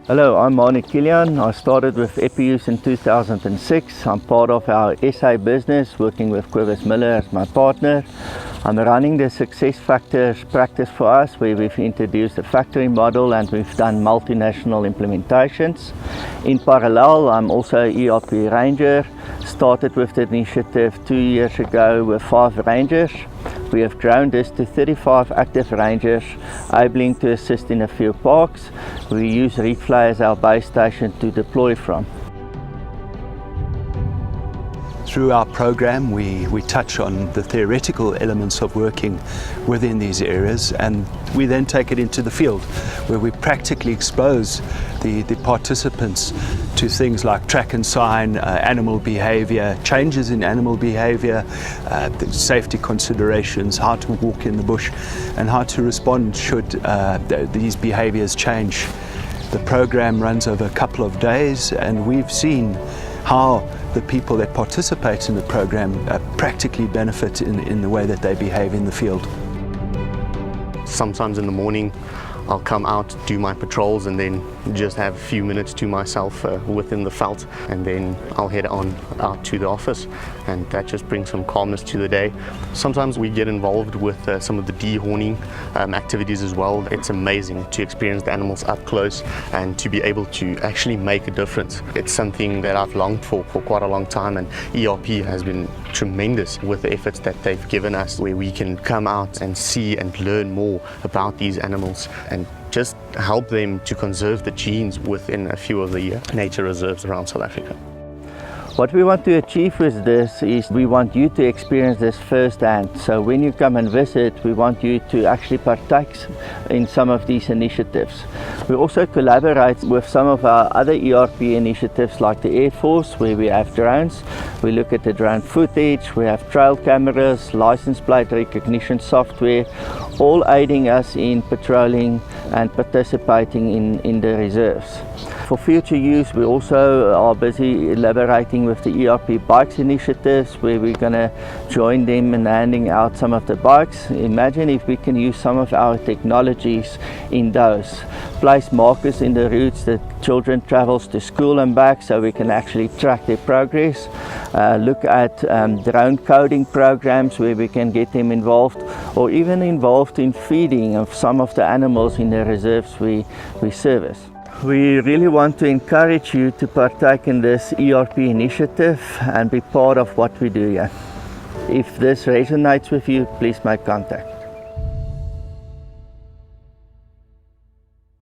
Hello, I'm Mani Kilian. I started with EPUs in 2006. I'm part of our SA business, working with Quivers Miller as my partner. I'm running the Success Factors practice for us, where we've introduced a factory model and we've done multinational implementations. In parallel, I'm also an ERP ranger. Started with the initiative 2 years ago with 5 rangers. We have grown this to 35 active rangers, able to assist in a few parks. We use Refly as our base station to deploy from. Through our program, we touch on the theoretical elements of working within these areas, and we then take it into the field, where we practically expose the participants to things like track and sign, animal behavior, changes in animal behavior, the safety considerations, how to walk in the bush, and how to respond should these behaviors change. The program runs over a couple of days, and we've seen how the people that participate in the program practically benefit in the way that they behave in the field. Sometimes in the morning I'll come out, do my patrols, and then just have a few minutes to myself within the veld, and then I'll head on out to the office, and that just brings some calmness to the day. Sometimes we get involved with some of the dehorning activities as well. It's amazing to experience the animals up close and to be able to actually make a difference. It's something that I've longed for quite a long time, and ERP has been tremendous with the efforts that they've given us, where we can come out and see and learn more about these animals and just help them to conserve the genes within a few of the nature reserves around South Africa. What we want to achieve with this is we want you to experience this firsthand. So when you come and visit, we want you to actually partake in some of these initiatives. We also collaborate with some of our other ERP initiatives like the Air Force, where we have drones. We look at the drone footage, we have trail cameras, license plate recognition software, all aiding us in patrolling and participating in the reserves. For future use, we also are busy elaborating with the ERP bikes initiatives, where we're going to join them in handing out some of the bikes. Imagine if we can use some of our technologies in those. Place markers in the routes that children travels to school and back, so we can actually track their progress. Look at drone coding programs where we can get them involved, or even involved in feeding of some of the animals in the reserves we service. We really want to encourage you to partake in this ERP initiative and be part of what we do here. If this resonates with you, please make contact.